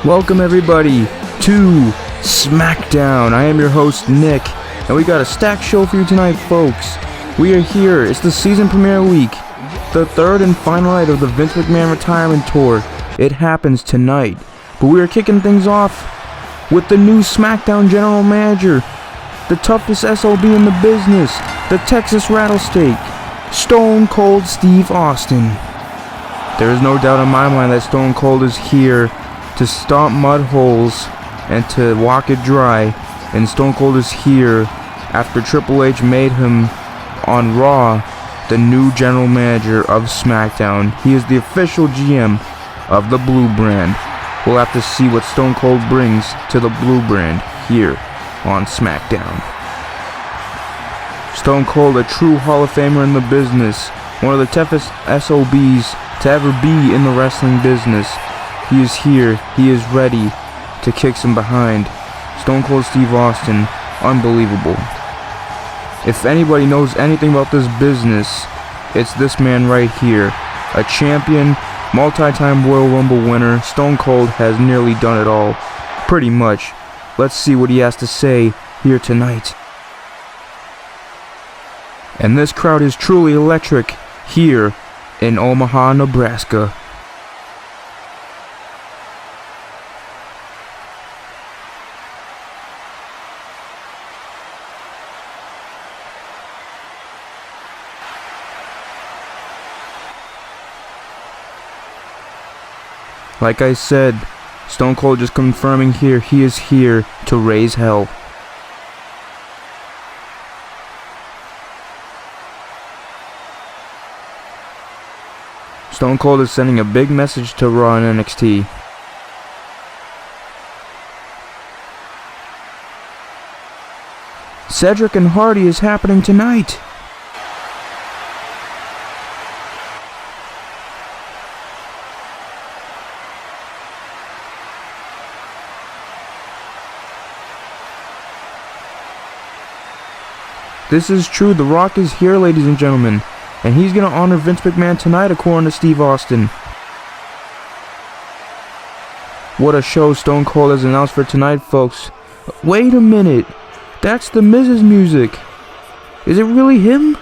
Welcome everybody to Smackdown. I am your host Nick, and we got a stacked show for you tonight, folks. We are here. It's the season premiere week, the third and final night of the Vince McMahon retirement tour. It happens tonight, but we are kicking things off with the new Smackdown general manager, the toughest SOB in the business, the Texas Rattlesnake, Stone Cold Steve Austin. There is no doubt in my mind that Stone Cold is here to stomp mud holes and to walk it dry, and Stone Cold is here after Triple H made him on Raw the new general manager of SmackDown. He is the official GM of the Blue brand. We'll have to see what Stone Cold brings to the Blue brand here on SmackDown. Stone Cold, a true Hall of Famer in the business, one of the toughest SOBs to ever be in the wrestling business. He is here, he is ready to kick some behind. Stone Cold Steve Austin, unbelievable. If anybody knows anything about this business, it's this man right here. A champion, multi-time Royal Rumble winner. Stone Cold has nearly done it all, pretty much. Let's see what he has to say here tonight. And this crowd is truly electric here in Omaha, Nebraska. Like I said, Stone Cold just confirming here, he is here to raise hell. Stone Cold is sending a big message to Raw and NXT. Cedric and Hardy is happening tonight. This is true, The Rock is here, ladies and gentlemen, and he's going to honor Vince McMahon tonight, according to Steve Austin. What a show Stone Cold has announced for tonight, folks. Wait a minute, that's the Miz's music. Is it really him?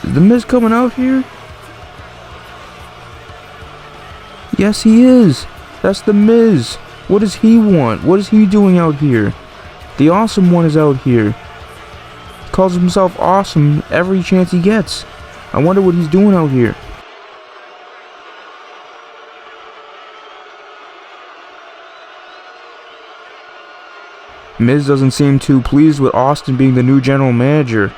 Is the Miz coming out here? Yes, he is. That's the Miz. What does he want? What is he doing out here? The Awesome One is out here. Calls himself awesome every chance he gets. I wonder what he's doing out here. Miz doesn't seem too pleased with Austin being the new general manager.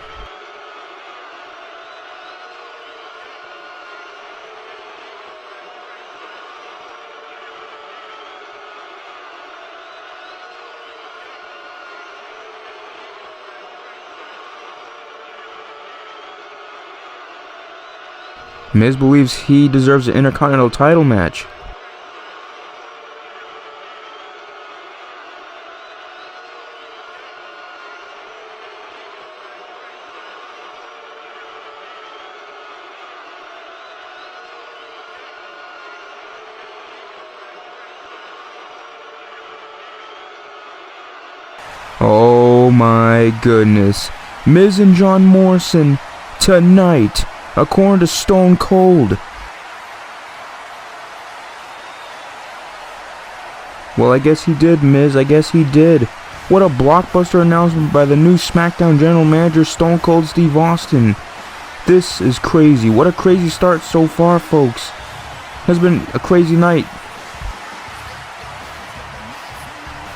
Miz believes he deserves an Intercontinental title match. Oh my goodness. Miz and John Morrison tonight, according to Stone Cold. Well, I guess he did, Miz. I guess he did. What a blockbuster announcement by the new SmackDown General Manager, Stone Cold Steve Austin. This is crazy. What a crazy start so far, folks. Has been a crazy night.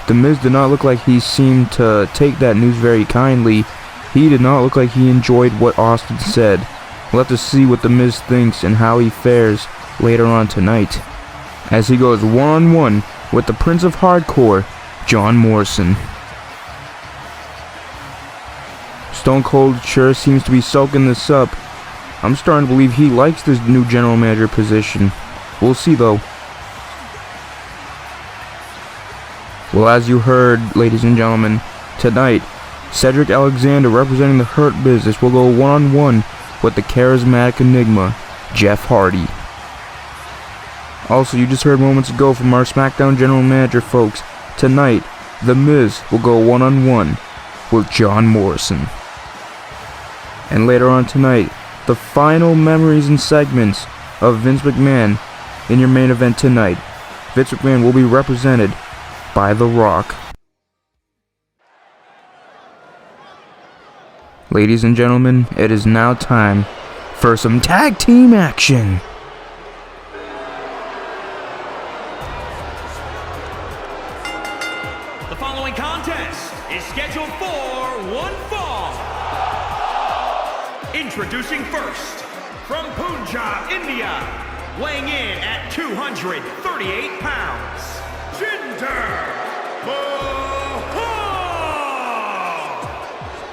The Miz did not look like he seemed to take that news very kindly. He did not look like he enjoyed what Austin said. We'll have to see what The Miz thinks and how he fares later on tonight, as he goes one-on-one with the Prince of Hardcore, John Morrison. Stone Cold sure seems to be soaking this up. I'm starting to believe he likes this new general manager position. We'll see though. Well, as you heard, ladies and gentlemen, tonight, Cedric Alexander, representing the Hurt Business, will go one-on-one with the Charismatic Enigma Jeff Hardy. Also, you just heard moments ago from our SmackDown General Manager, folks. Tonight, The Miz will go one-on-one with John Morrison. And later on tonight, the final memories and segments of Vince McMahon in your main event tonight. Vince McMahon will be represented by The Rock. Ladies and gentlemen, it is now time for some tag team action. The following contest is scheduled for one fall. Introducing first, from Punjab, India, weighing in at 238 pounds, Jinder Mahal!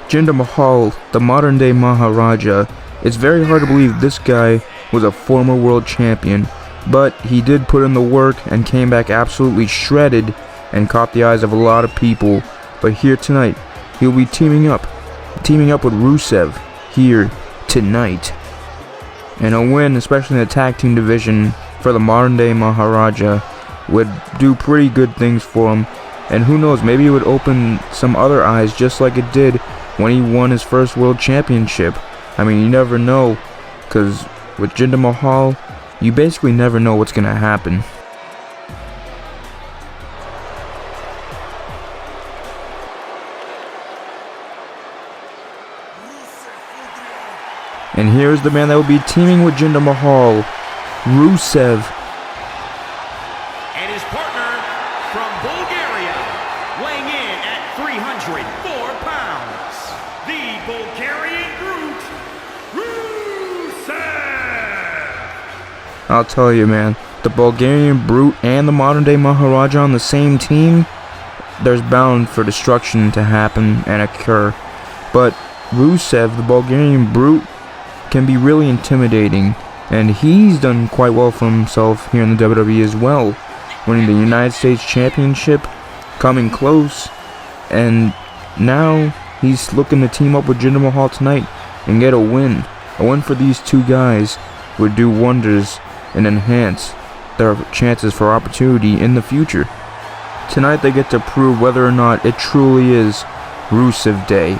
Jinder Mahal, the modern day Maharaja. It's very hard to believe this guy was a former world champion, but he did put in the work and came back absolutely shredded and caught the eyes of a lot of people. But here tonight, he'll be teaming up with Rusev here tonight. And a win, especially in the tag team division for the modern day Maharaja, would do pretty good things for him. And who knows, maybe it would open some other eyes just like it did when he won his first world championship. I mean, you never know, because with Jinder Mahal, you basically never know what's going to happen. And here's the man that will be teaming with Jinder Mahal, Rusev. And his partner from Bulgaria, weighing in at 304 pounds, the Bulgarian Brute, Rusev! I'll tell you, man, the Bulgarian Brute and the modern day Maharaja on the same team, there's bound for destruction to happen and occur. But Rusev, the Bulgarian Brute, can be really intimidating, and he's done quite well for himself here in the WWE as well, winning the United States Championship, coming close, and now he's looking to team up with Jinder Mahal tonight and get a win. A win for these two guys would do wonders and enhance their chances for opportunity in the future. Tonight they get to prove whether or not it truly is Rusev Day.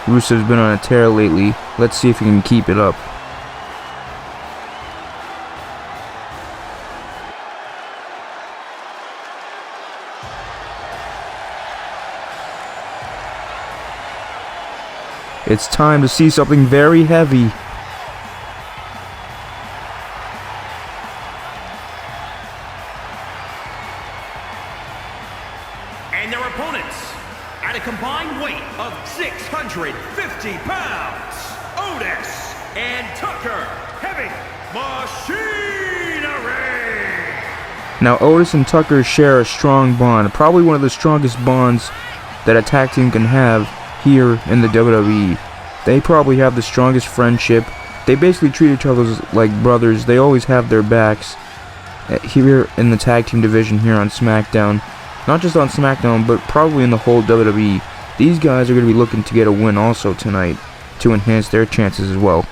Rusev's been on a tear lately. Let's see if he can keep it up. It's time to see something very heavy. And their opponents, at a combined weight of 650 pounds, Otis and Tucker, Heavy Machinery! Now Otis and Tucker share a strong bond, probably one of the strongest bonds that a tag team can have here in the WWE. They probably have the strongest friendship. They basically treat each other like brothers. They always have their backs here in the tag team division here on SmackDown. Not just on SmackDown, but probably in the whole WWE. These guys are going to be looking to get a win also tonight to enhance their chances as well.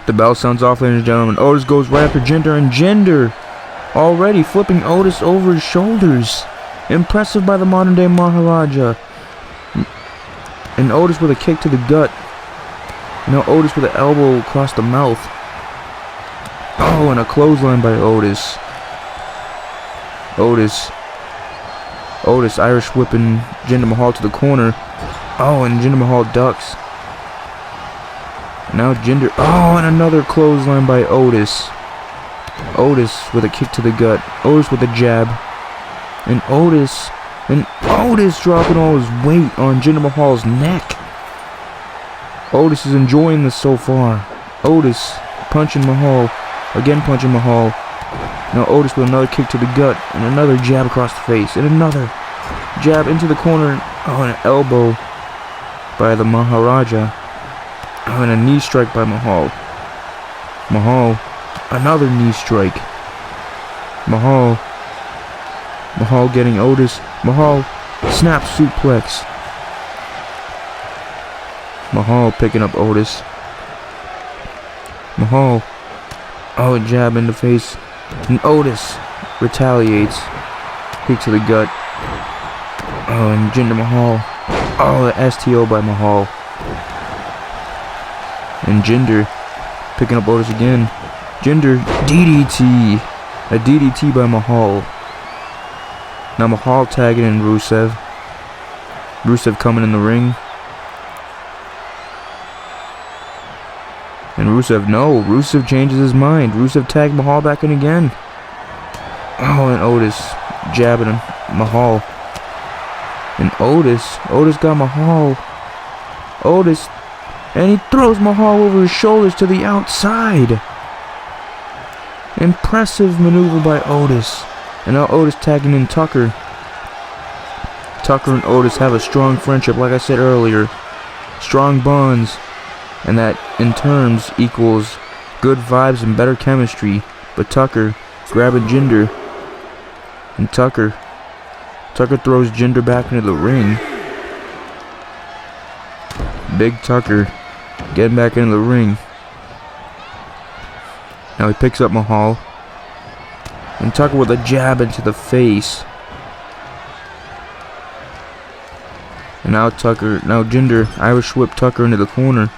The bell sounds off, ladies and gentlemen. Otis goes right after Jinder, and Jinder already flipping Otis over his shoulders. Impressive by the modern day Maharaja. And Otis with a kick to the gut. Now Otis with an elbow across the mouth. Oh, and a clothesline by Otis. Otis Irish whipping Jinder Mahal to the corner. Oh, and Jinder Mahal ducks. Now Jinder. Oh, and another clothesline by Otis. Otis with a kick to the gut. Otis with a jab. And Otis dropping all his weight on Jinder Mahal's neck. Otis is enjoying this so far. Otis punching Mahal. Again punching Mahal. Now Otis with another kick to the gut. And another jab across the face. And another jab into the corner. Oh, and an elbow by the Maharaja. Oh, and a knee strike by Mahal. Another knee strike. Mahal getting Otis. Mahal Snap suplex. Mahal picking up Otis. Mahal. Oh, a jab in the face. And Otis retaliates. Kick to the gut. Oh, and Jinder Mahal. Oh, the STO by Mahal. And Jinder picking up Otis again. Jinder DDT. A DDT by Mahal. Now Mahal tagging in Rusev. Rusev coming in the ring. And Rusev, no. Rusev changes his mind. Rusev tagged Mahal back in again. Oh, and Otis jabbing him. Mahal. And Otis got Mahal. Otis. And he throws Mahal over his shoulders to the outside. Impressive maneuver by Otis. And now Otis tagging in Tucker. Tucker and Otis have a strong friendship, like I said earlier. Strong bonds. And that, in terms, equals good vibes and better chemistry. But Tucker grabbing Jinder. And Tucker throws Jinder back into the ring. Big Tucker getting back into the ring. Now he picks up Mahal. And Tucker with a jab into the face. And now Jinder Irish whip Tucker into the corner.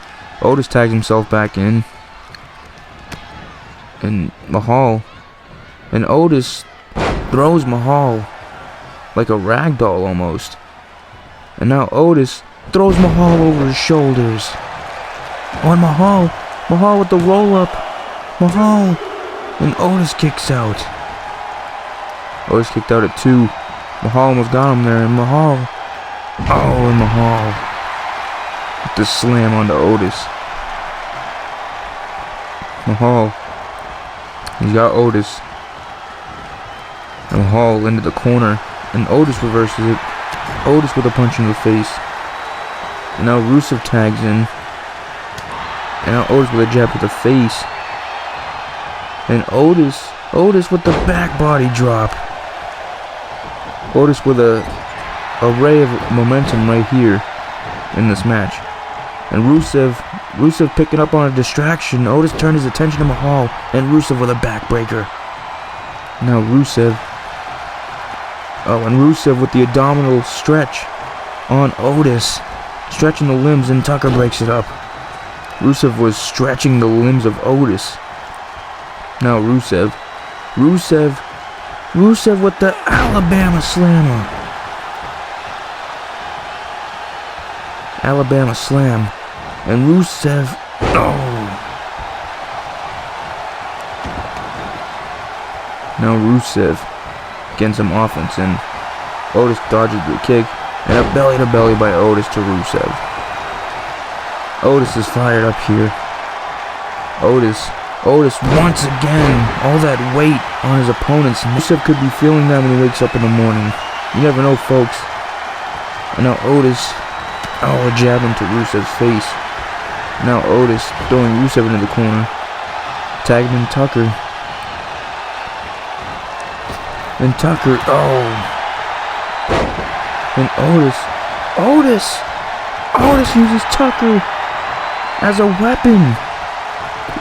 Otis tags himself back in. And Mahal. And Otis throws Mahal like a rag doll almost. And now Otis throws Mahal over his shoulders. Oh, and Mahal with the roll up. Mahal. And Otis kicks out. Otis kicked out at 2. Mahal almost got him there. And Mahal. Oh, and Mahal. The slam onto Otis. Mahal. He's got Otis. And Mahal into the corner. And Otis reverses it. Otis with a punch in the face. And now Rusev tags in. And now Otis with a jab to the face. And Otis with the back body drop. Otis with a array of momentum right here in this match. And Rusev picking up on a distraction. Otis turned his attention to Mahal. And Rusev with a backbreaker. Now Rusev. Oh, and Rusev with the abdominal stretch on Otis. Stretching the limbs, and Tucker breaks it up. Rusev was stretching the limbs of Otis. Now Rusev with the Alabama Slammer. Alabama Slam. And Rusev, Now Rusev getting some offense in. Otis dodges the kick. And a belly-to-belly by Otis to Rusev. Otis is fired up here. Otis once again. All that weight on his opponents. Rusev could be feeling that when he wakes up in the morning. You never know, folks. And now Otis. Oh, a jab into Rusev's face. Now Otis throwing Rusev into the corner. Tagging in Tucker. And Tucker. Oh. And Otis uses Tucker as a weapon.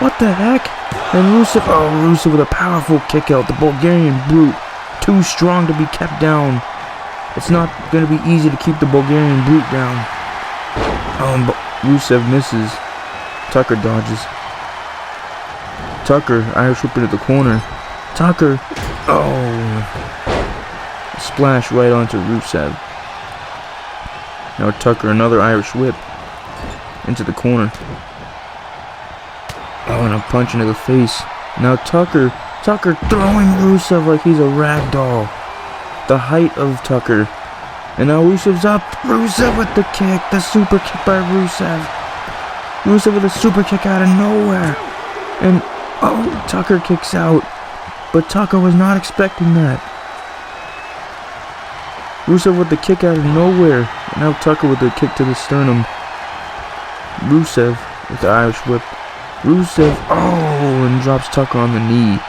What the heck? And Rusev with a powerful kick out. The Bulgarian Brute. Too strong to be kept down. It's not going to be easy to keep the Bulgarian Brute down. Rusev misses. Tucker dodges. Tucker, Irish whip into the corner. Tucker. Splash right onto Rusev. Now Tucker, another Irish whip into the corner. And a punch into the face. Now Tucker throwing Rusev like he's a rag doll. The height of Tucker. And now Rusev's up. Rusev with the kick. The super kick by Rusev. Rusev with a super kick out of nowhere. And Tucker kicks out. But Tucker was not expecting that. Rusev with the kick out of nowhere. And now Tucker with the kick to the sternum. Rusev with the Irish whip. Rusev, and drops Tucker on the knee.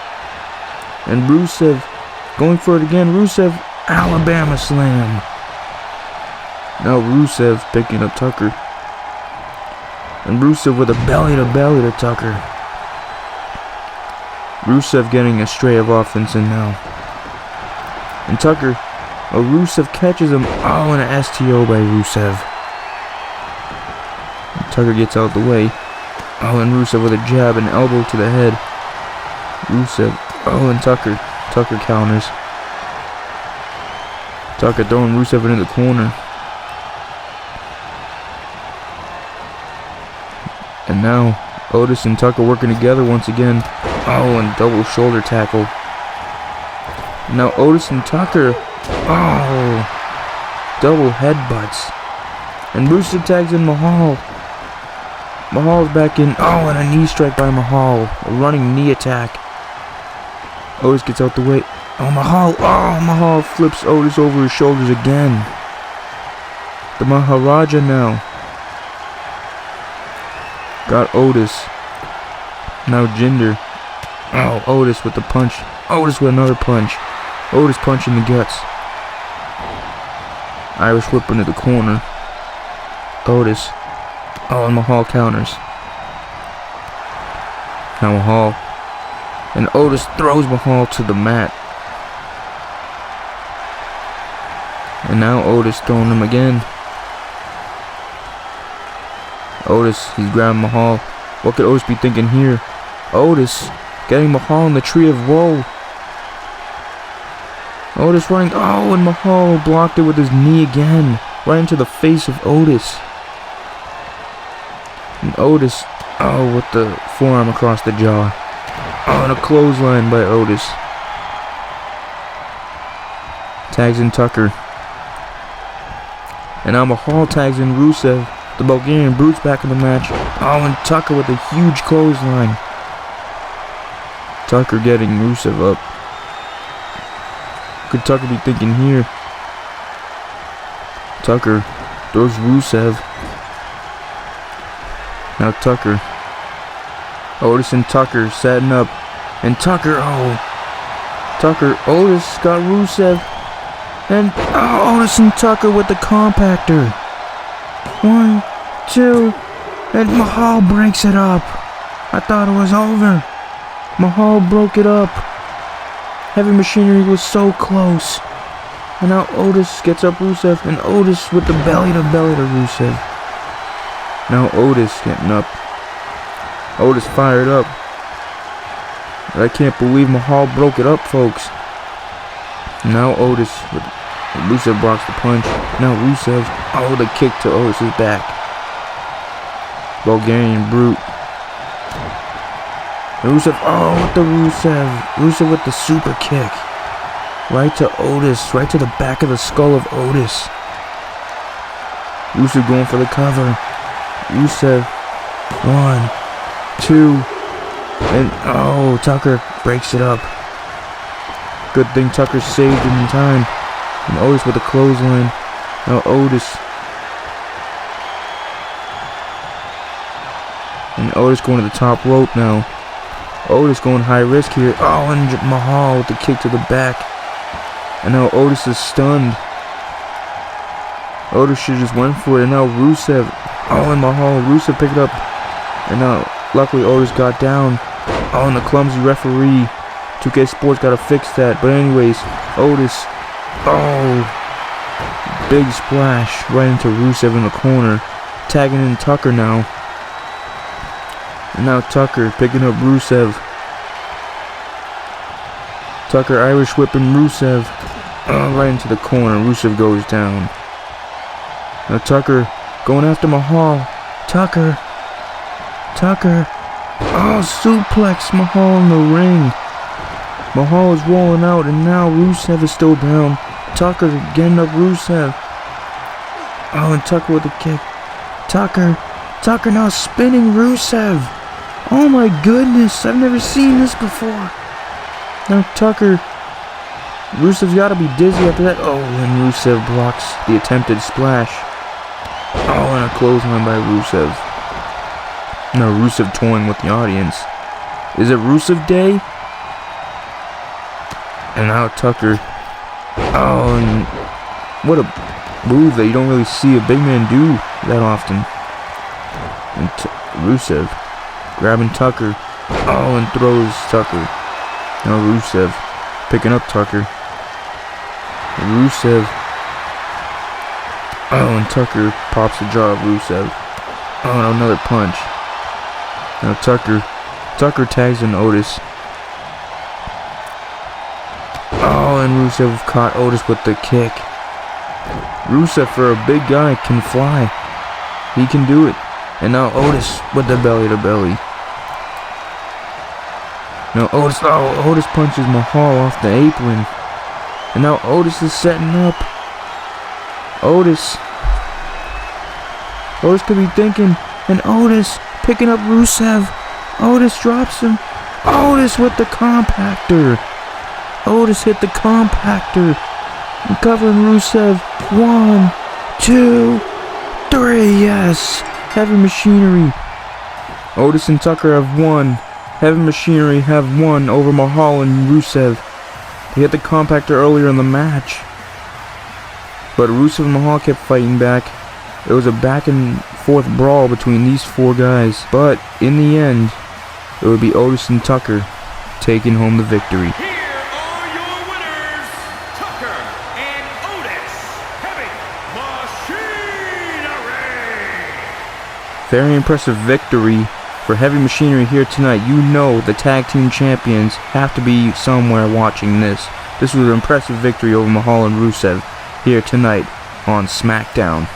And Rusev going for it again. Rusev, Alabama Slam. Now Rusev picking up Tucker. And Rusev with a belly-to-belly to Tucker. Rusev getting a stray of offense in now. And Tucker, Rusev catches him. Oh, and an STO by Rusev. And Tucker gets out the way. Oh, and Rusev with a jab and elbow to the head. Rusev. Oh, and Tucker counters. Tucker throwing Rusev into the corner. And now Otis and Tucker working together once again. Oh, and double shoulder tackle. Now Otis and Tucker. Oh, double headbutts. And Rusev tags in Mahal. Mahal's back in. Oh, and a knee strike by Mahal. A running knee attack. Otis gets out the way. Oh, Mahal. Oh, Mahal flips Otis over his shoulders again. The Maharaja now. Got Otis. Now Jinder. Oh, Otis with the punch. Otis with another punch. Otis punching the guts. Irish whip into the corner. Otis. Oh, and Mahal counters. Now Mahal. And Otis throws Mahal to the mat. And now Otis throwing him again. Otis, he's grabbing Mahal. What could Otis be thinking here? Otis getting Mahal in the tree of woe. Otis running. Oh, and Mahal blocked it with his knee again. Right into the face of Otis. And Otis, oh, with the forearm across the jaw. Oh, and a clothesline by Otis. Tags in Tucker. And now Mahal tags in Rusev. The Bulgarian Brute's back in the match. Oh, and Tucker with a huge clothesline. Tucker getting Rusev up. Could Tucker be thinking here? Tucker throws Rusev. Now Tucker. Otis and Tucker setting up. And Tucker, Otis got Rusev. And Otis and Tucker with the compactor. 1, 2, and Mahal breaks it up. I thought it was over. Mahal broke it up. Heavy Machinery was so close. And now Otis gets up Rusev, and Otis with the belly-to-belly to Rusev. Now Otis getting up. Otis fired up. But I can't believe Mahal broke it up, folks. Now Otis with Rusev blocks the punch. Now Rusev. Oh, the kick to Otis' back. Bulgarian Brute. And Rusev. Oh, with the Rusev. Rusev with the super kick. Right to Otis. Right to the back of the skull of Otis. Rusev going for the cover. Rusev. 1, 2. And oh, Tucker breaks it up. Good thing Tucker saved him in time. And Otis with a clothesline. Now Otis. And Otis going to the top rope now. Otis going high risk here. Oh, and Mahal with the kick to the back. And now Otis is stunned. Otis should just went for it. And now Rusev. Oh, and Mahal. Rusev picked it up. And now, luckily, Otis got down. Oh, and the clumsy referee. 2K Sports got to fix that. But anyways, Otis. Oh. Big splash right into Rusev in the corner. Tagging in Tucker now. And now Tucker picking up Rusev. Tucker Irish whipping Rusev. Right into the corner. Rusev goes down. Now Tucker going after Mahal. Tucker. Oh, suplex Mahal in the ring. Mahal is rolling out, and now Rusev is still down. Tucker getting up Rusev. Oh, and Tucker with a kick. Tucker now spinning Rusev. Oh my goodness, I've never seen this before. Now Tucker. Rusev's got to be dizzy after that. Oh, and Rusev blocks the attempted splash. Oh, and a clothesline by Rusev. Now Rusev toying with the audience. Is it Rusev Day? And now Tucker. Oh, and what a move that you don't really see a big man do that often. And Rusev grabbing Tucker. Oh, and throws Tucker. Now Rusev picking up Tucker. Rusev. Oh, and Tucker pops the jaw of Rusev. Oh, another punch. Now Tucker tags in Otis. Oh, and Rusev caught Otis with the kick. Rusev, for a big guy, can fly. He can do it. And now Otis with the belly to belly. Now Otis punches Mahal off the apron. And now Otis is setting up. Otis could be thinking. And Otis picking up Rusev. Otis drops him. Otis with the compactor. Otis hit the compactor. And covering Rusev. 1, 2, 3. Yes. Heavy Machinery. Otis and Tucker have won. Heavy Machinery have won over Mahal and Rusev. They hit the compactor earlier in the match. But Rusev and Mahal kept fighting back. It was a back and forth brawl between these four guys. But in the end, it would be Otis and Tucker taking home the victory. Here are your winners, Tucker and Otis, Heavy Machinery. Very impressive victory for Heavy Machinery here tonight. You know the tag team champions have to be somewhere watching this. This was an impressive victory over Mahal and Rusev here tonight on SmackDown.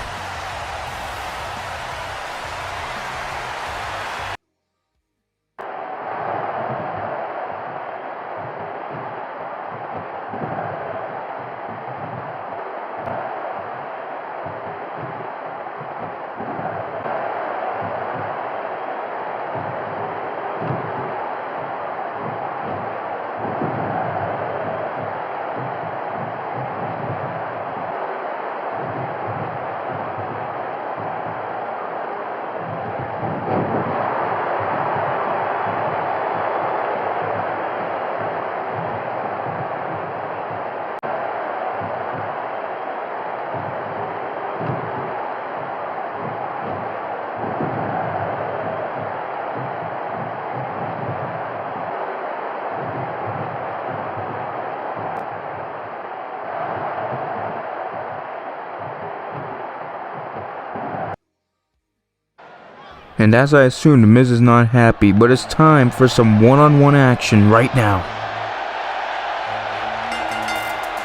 And as I assumed, Miz is not happy, but it's time for some one-on-one action right now.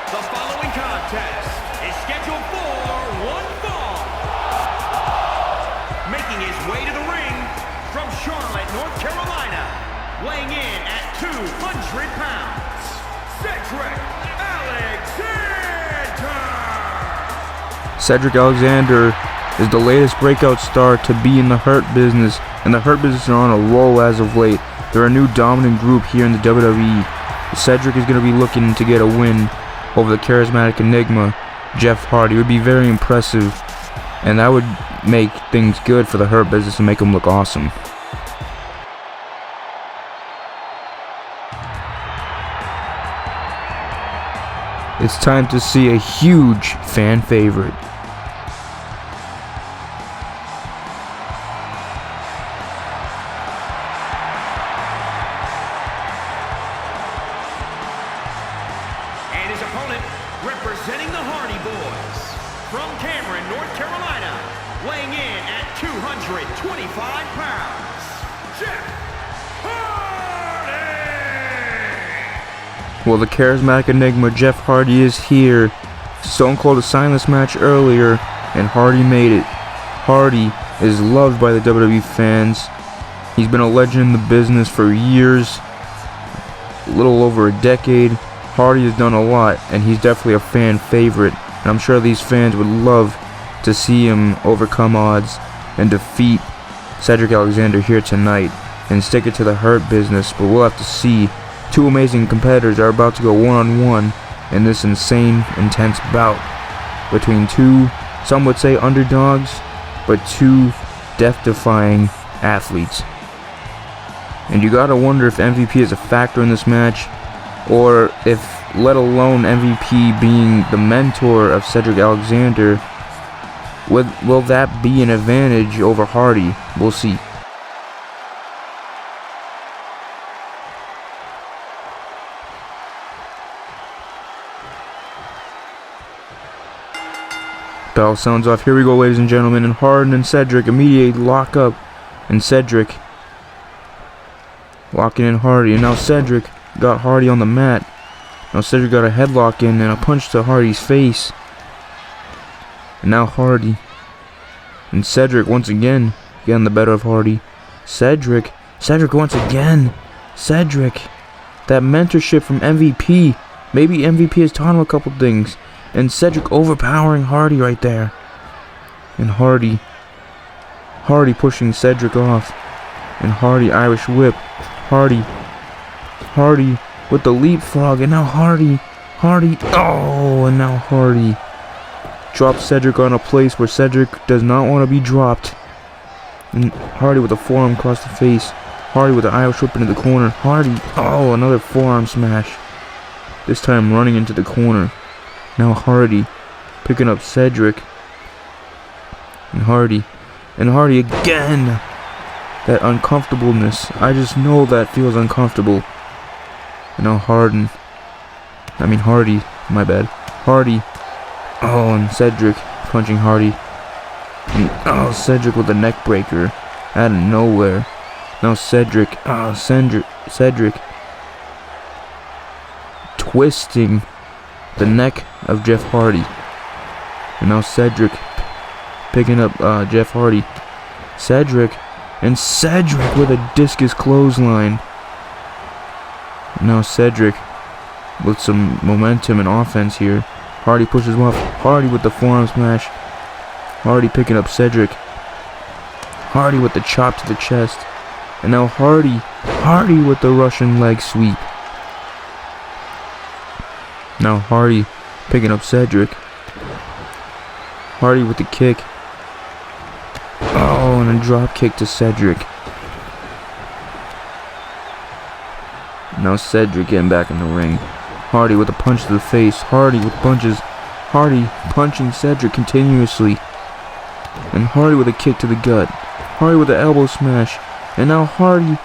The following contest is scheduled for one fall. Making his way to the ring from Charlotte, North Carolina, weighing in at 200 pounds, Cedric Alexander. Cedric Alexander is the latest breakout star to be in the Hurt Business, and the Hurt Business are on a roll as of late. They're a new dominant group here in the WWE. Cedric is going to be looking to get a win over the Charismatic Enigma Jeff Hardy. It would be very impressive, and that would make things good for the Hurt Business and make them look awesome. It's time to see a huge fan favorite. Representing the Hardy Boys, from Cameron, North Carolina, weighing in at 225 pounds, Jeff Hardy! Well, the Charismatic Enigma Jeff Hardy is here. Stone Cold assigned this match earlier, and Hardy made it. Hardy is loved by the WWE fans. He's been a legend in the business for years, a little over a decade. Hardy has done a lot, and he's definitely a fan favorite, and I'm sure these fans would love to see him overcome odds and defeat Cedric Alexander here tonight and stick it to the Hurt Business. But we'll have to see. Two amazing competitors are about to go one-on-one in this insane, intense bout between two, some would say underdogs, but two death-defying athletes. And you gotta wonder if MVP is a factor in this match, or if, let alone MVP being the mentor of Cedric Alexander, Will that be an advantage over Hardy? We'll see. Bell sounds off. Here we go, ladies and gentlemen. And Harden and Cedric immediately lock up. And Cedric locking in Hardy. And now Cedric got Hardy on the mat. Now Cedric got a headlock in and a punch to Hardy's face. And now Hardy. And Cedric once again getting the better of Hardy. Cedric once again. Cedric. That mentorship from MVP. Maybe MVP has taught him a couple things. And Cedric overpowering Hardy right there. And Hardy pushing Cedric off. And Hardy Irish whip. Hardy with the leapfrog. And now Hardy. Oh, and now Hardy drops Cedric on a place where Cedric does not want to be dropped. And Hardy with a forearm across the face. Hardy with the Irish whip into the corner. Hardy. Oh, another forearm smash. This time running into the corner. Now Hardy picking up Cedric. And Hardy again. That uncomfortableness. I just know that feels uncomfortable. And now Hardy. My bad. Hardy. Oh, and Cedric punching Hardy. And Cedric with a neck breaker out of nowhere. Now Cedric. Cedric twisting the neck of Jeff Hardy. And now Cedric picking up Jeff Hardy. Cedric with a discus clothesline. And now Cedric with some momentum and offense here. Hardy pushes him off. Hardy with the forearm smash. Hardy picking up Cedric. Hardy with the chop to the chest. And now Hardy with the Russian leg sweep. Now Hardy picking up Cedric. Hardy with the kick. Oh, and a drop kick to Cedric. Now Cedric getting back in the ring. Hardy with a punch to the face. Hardy with punches. Hardy punching Cedric continuously. And Hardy with a kick to the gut. Hardy with the elbow smash. And now Hardy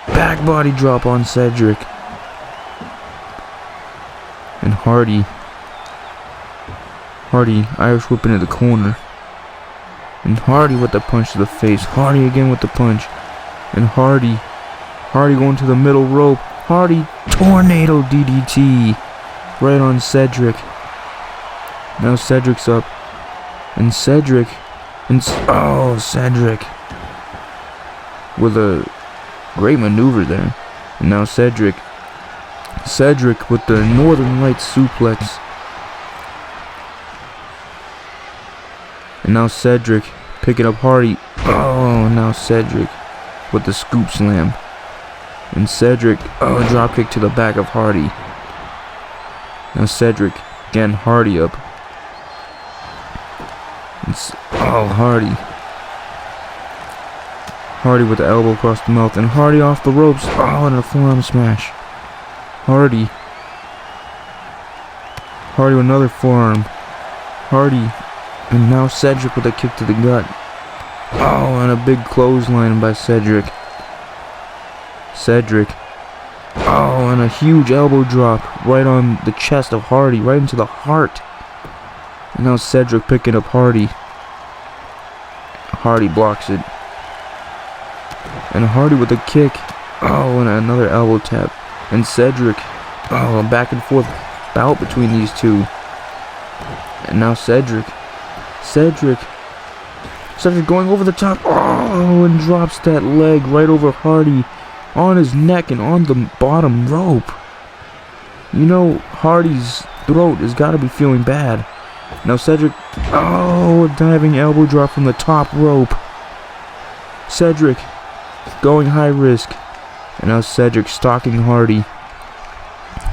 back body drop on Cedric. And Hardy Irish whip into the corner. And Hardy with the punch to the face. Hardy again with the punch. And Hardy going to the middle rope. Hardy tornado DDT right on Cedric. Now Cedric's up. And Cedric with a great maneuver there. And now Cedric with the Northern Lights suplex. And now Cedric picking up Hardy. Oh, now Cedric with the scoop slam. And Cedric, drop kick to the back of Hardy. Now Cedric getting Hardy up. Hardy with the elbow across the mouth. And Hardy off the ropes. Oh, and a forearm smash. Hardy with another forearm. Hardy. And now Cedric with a kick to the gut. Oh, and a big clothesline by Cedric. Oh, and a huge elbow drop right on the chest of Hardy, right into the heart. And now Cedric picking up Hardy. Hardy blocks it. And Hardy with a kick. Oh, and another elbow tap. And Cedric. Oh, a back and forth bout between these two. And now Cedric going over the top. Oh, and drops that leg right over Hardy. On his neck and on the bottom rope. You know, Hardy's throat has got to be feeling bad. Now Cedric. Oh, a diving elbow drop from the top rope. Cedric going high risk. And now Cedric stalking Hardy.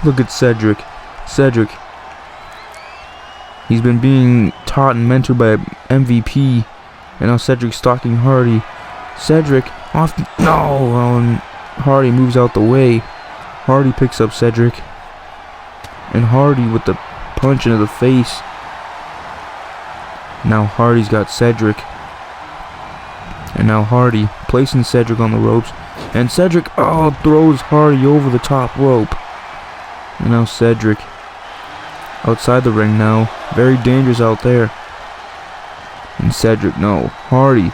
Look at Cedric. He's been being taught and mentored by MVP. And now Cedric stalking Hardy. Cedric off. No. Hardy moves out the way. Hardy picks up Cedric. And Hardy with the punch into the face. Now Hardy's got Cedric. And now Hardy placing Cedric on the ropes. And Cedric, throws Hardy over the top rope. And now Cedric outside the ring now. Very dangerous out there. And Cedric, no. Hardy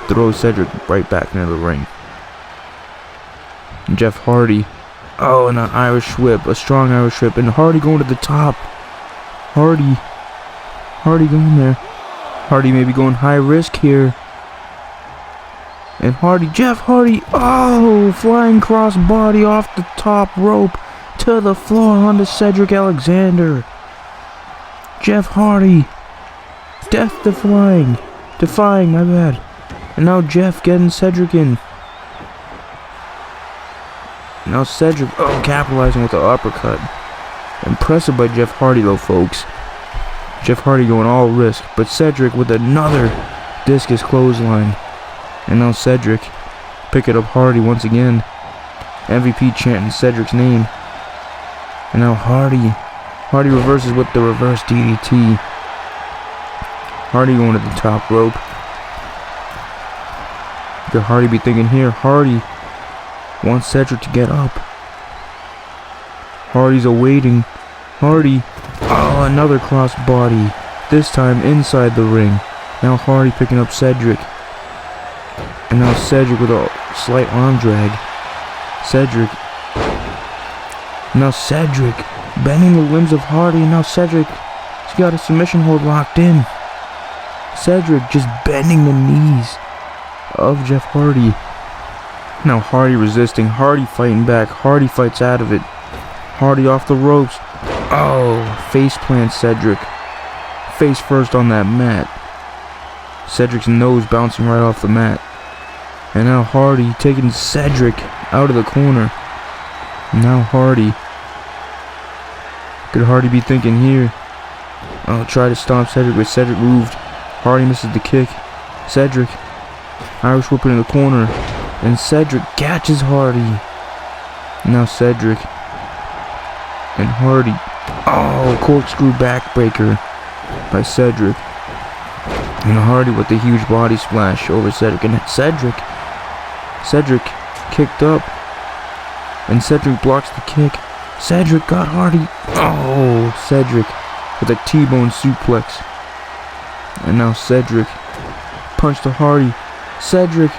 throws Cedric right back into the ring. And Jeff Hardy. Oh, and an Irish whip. A strong Irish whip. And Hardy going to the top. Hardy going there. Hardy maybe going high risk here. And Jeff Hardy, flying cross body off the top rope to the floor onto Cedric Alexander. Jeff Hardy, defying, my bad. And now Jeff getting Cedric in. Now Cedric, capitalizing with the uppercut. Impressive by Jeff Hardy though, folks. Jeff Hardy going all risk, but Cedric with another discus clothesline. And now Cedric picking up Hardy once again. MVP chanting Cedric's name. And now Hardy reverses with the reverse DDT. Hardy going to the top rope. Could Hardy be thinking here? Hardy wants Cedric to get up. Hardy's awaiting. Hardy. Another cross body. This time inside the ring. Now Hardy picking up Cedric. And now Cedric with a slight arm drag. Now Cedric bending the limbs of Hardy. And now Cedric, he's got a submission hold locked in. Cedric just bending the knees of Jeff Hardy. Now Hardy resisting. Hardy fighting back. Hardy fights out of it. Hardy off the ropes. Face plant Cedric. Face first on that mat. Cedric's nose bouncing right off the mat. And now Hardy taking Cedric out of the corner. Now Hardy. Could Hardy be thinking here? Try to stomp Cedric, but Cedric moved. Hardy misses the kick. Cedric. Irish whip in the corner. And Cedric catches Hardy. Now Cedric. And Hardy. Corkscrew backbreaker by Cedric. And Hardy with the huge body splash over Cedric. And Cedric kicked up. And Cedric blocks the kick. Cedric got Hardy. Cedric with a T-bone suplex. And now Cedric punch to Hardy. Cedric.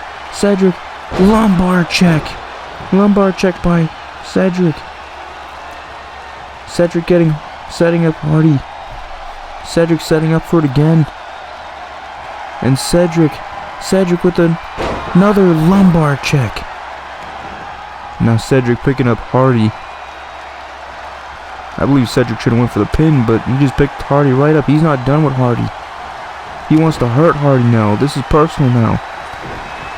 Lumbar check by Cedric. Cedric setting up Hardy. Cedric setting up for it again. And Cedric with another lumbar check. Now Cedric picking up Hardy. I believe Cedric should have went for the pin, but he just picked Hardy right up. He's not done with Hardy. He wants to hurt Hardy now. This is personal now.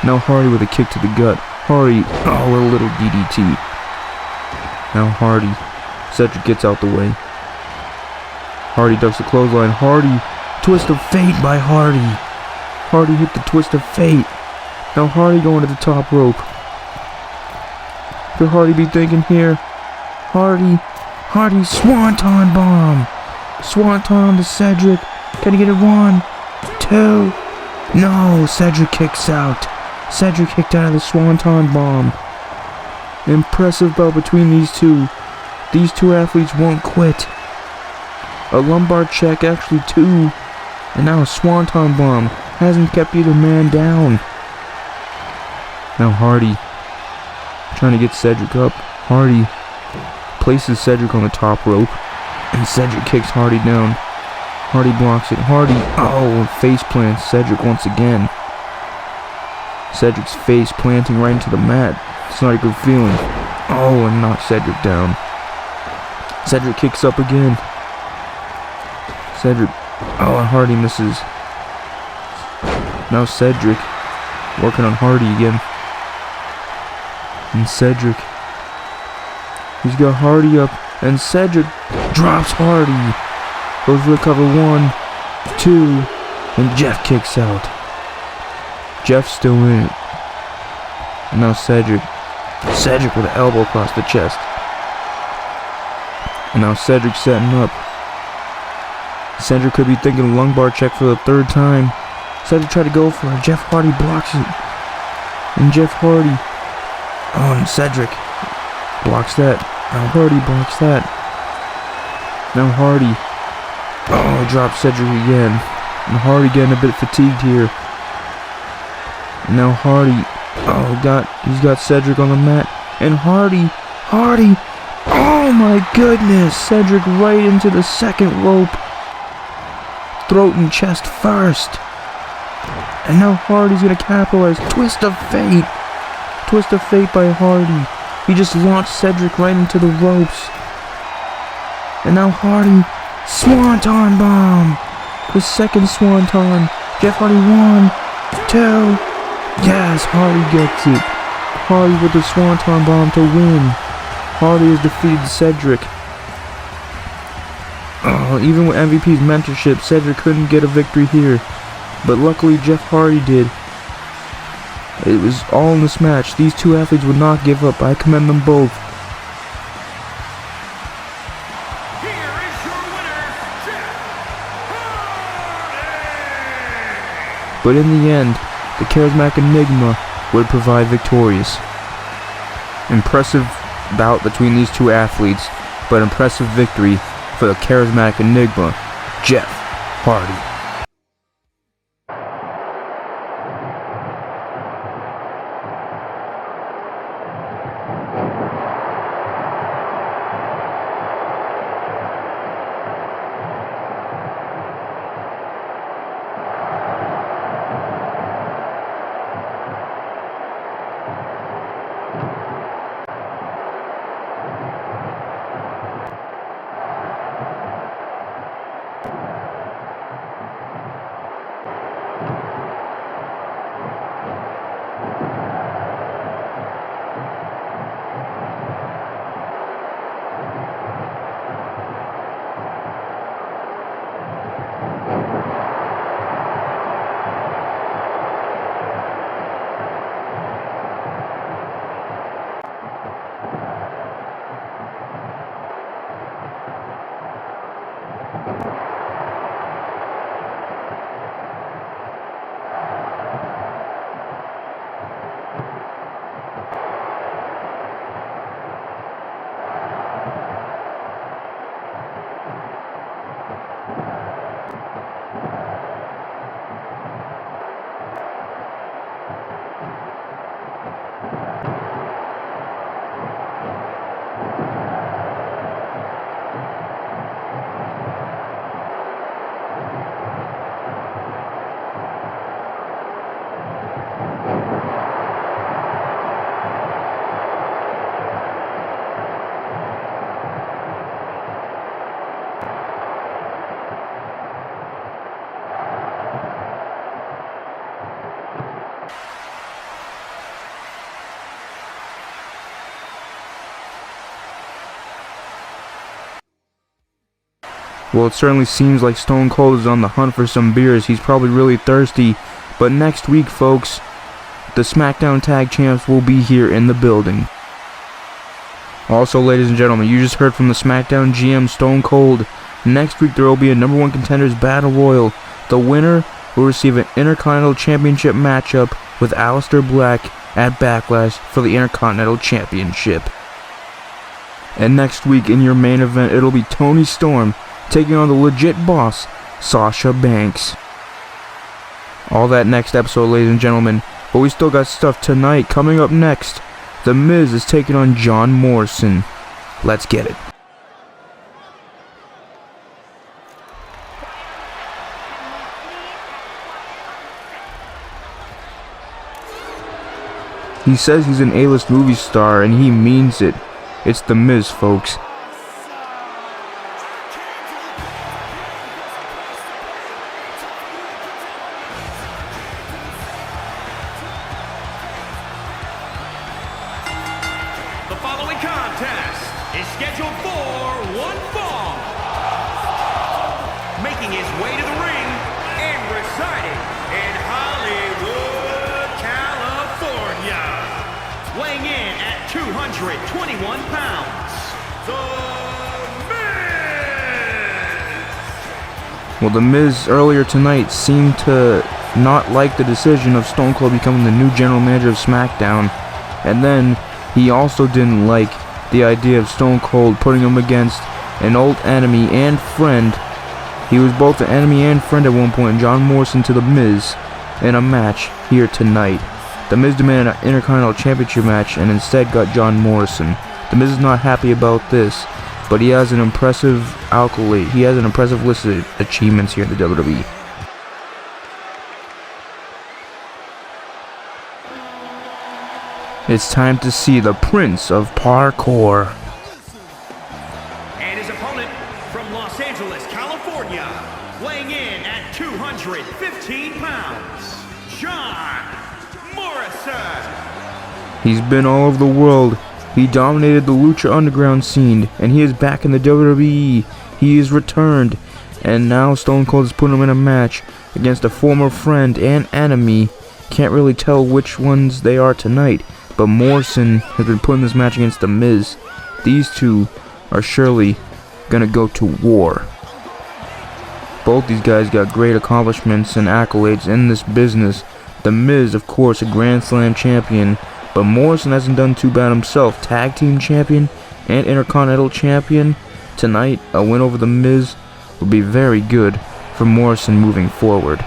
Now Hardy with a kick to the gut. Hardy, a little DDT. Now Hardy. Cedric gets out the way. Hardy ducks the clothesline. Hardy, twist of fate by Hardy. Hardy hit the twist of fate. Now Hardy going to the top rope. Could Hardy be thinking here? Hardy, swanton bomb. Swanton to Cedric. Can he get it? 1, 2. No, Cedric kicks out. Cedric kicked out of the swanton bomb. Impressive bout between these two. These two athletes won't quit. A lumbar check, actually 2. And now a swanton bomb. Hasn't kept either man down. Now Hardy trying to get Cedric up. Hardy places Cedric on the top rope. And Cedric kicks Hardy down. Hardy blocks it. Hardy, face plants Cedric once again. Cedric's face planting right into the mat. It's not a good feeling. And knocks Cedric down. Cedric kicks up again. Cedric, and Hardy misses. Now Cedric working on Hardy again. And Cedric, he's got Hardy up. And Cedric drops Hardy. Goes for the cover. 1, 2. And Jeff kicks out. Jeff's still in it. And now Cedric with an elbow across the chest. And now Cedric setting up. Cedric could be thinking lumbar check for the third time. Cedric tried to go for it. Jeff Hardy blocks it. And Jeff Hardy. Oh, and Cedric blocks that. Now Hardy blocks that. Now Hardy. Oh, drops Cedric again. And Hardy getting a bit fatigued here. And now Hardy. Oh, he's got Cedric on the mat. And Hardy. Oh my goodness. Cedric right into the second rope. Throat and chest first. And now Hardy's going to capitalize. Twist of fate. Twist of fate by Hardy. He just launched Cedric right into the ropes. And now Hardy. Swanton bomb. The second Swanton. Jeff Hardy 1, 2. Yes, Hardy gets it. Hardy with the Swanton bomb to win. Hardy has defeated Cedric. Oh, even with MVP's mentorship, Cedric couldn't get a victory here. But luckily Jeff Hardy did. It was all in this match. These two athletes would not give up. I commend them both. Here is your winner, Jeff Hardy! But in the end, the Charismatic Enigma would provide victorious. Impressive bout between these two athletes, but impressive victory for the Charismatic Enigma, Jeff Hardy. Well, it certainly seems like Stone Cold is on the hunt for some beers. He's probably really thirsty. But next week, folks, the SmackDown Tag Champs will be here in the building. Also, ladies and gentlemen, you just heard from the SmackDown GM, Stone Cold. Next week, there will be a number 1 contenders battle royal. The winner will receive an Intercontinental Championship matchup with Aleister Black at Backlash for the Intercontinental Championship. And next week, in your main event, it'll be Toni Storm taking on the legit boss, Sasha Banks. All that next episode, ladies and gentlemen. But we still got stuff tonight. Coming up next, The Miz is taking on John Morrison. Let's get it. He says he's an A-list movie star, and he means it. It's The Miz, folks. The following contest is scheduled for one fall. Making his way to the ring and residing in Hollywood, California. Weighing in at 221 pounds, The Miz. Well, The Miz earlier tonight seemed to not like the decision of Stone Cold becoming the new general manager of SmackDown. And then he also didn't like the idea of Stone Cold putting him against an old enemy and friend. He was both an enemy and friend at one point, John Morrison, to The Miz in a match here tonight. The Miz demanded an Intercontinental Championship match and instead got John Morrison. The Miz is not happy about this, but he has an impressive accolade. He has an impressive list of achievements here in the WWE. It's time to see the Prince of Parkour. And his opponent from Los Angeles, California, weighing in at 215 pounds, John Morrison. He's been all over the world. He dominated the Lucha Underground scene, and he is back in the WWE. He is returned, and now Stone Cold is putting him in a match against a former friend and enemy. Can't really tell which ones they are tonight, but Morrison has been putting this match against The Miz. These two are surely gonna go to war. Both these guys got great accomplishments and accolades in this business. The Miz, of course, a Grand Slam champion, but Morrison hasn't done too bad himself. Tag Team champion and Intercontinental champion. Tonight, a win over The Miz would be very good for Morrison moving forward.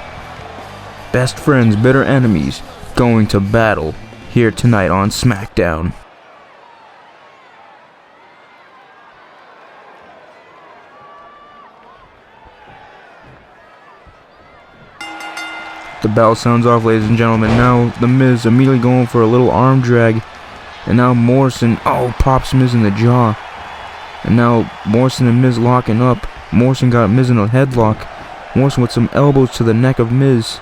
Best friends, bitter enemies, going to battle here tonight on SmackDown. The bell sounds off, ladies and gentlemen. Now The Miz immediately going for a little arm drag. And now Morrison, pops Miz in the jaw. And now Morrison and Miz locking up. Morrison got Miz in a headlock. Morrison with some elbows to the neck of Miz.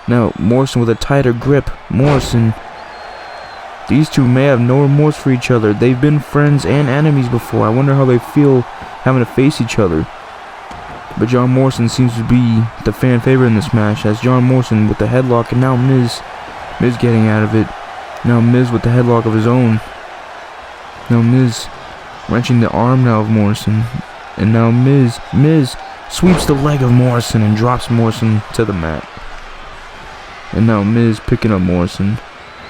Now Morrison with a tighter grip. Morrison. These two may have no remorse for each other. They've been friends and enemies before. I wonder how they feel having to face each other. But John Morrison seems to be the fan favorite in this match, as John Morrison with the headlock, and now Miz getting out of it. Now Miz with the headlock of his own. Now Miz wrenching the arm now of Morrison. And now Miz sweeps the leg of Morrison and drops Morrison to the mat. And now Miz picking up Morrison.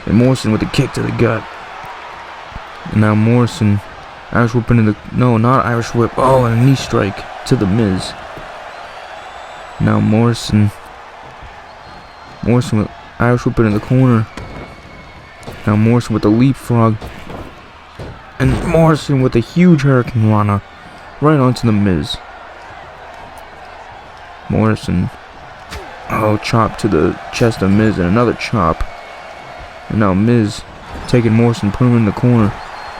And Morrison with a kick to the gut. And now Morrison, Irish whip into the, no, not Irish whip, and a knee strike to the Miz. Now Morrison with Irish whip in the corner. Now Morrison with the leapfrog. And Morrison with a huge Hurricane Rana right onto the Miz. Morrison, chop to the chest of Miz and another chop. And now Miz taking Morrison, putting him in the corner.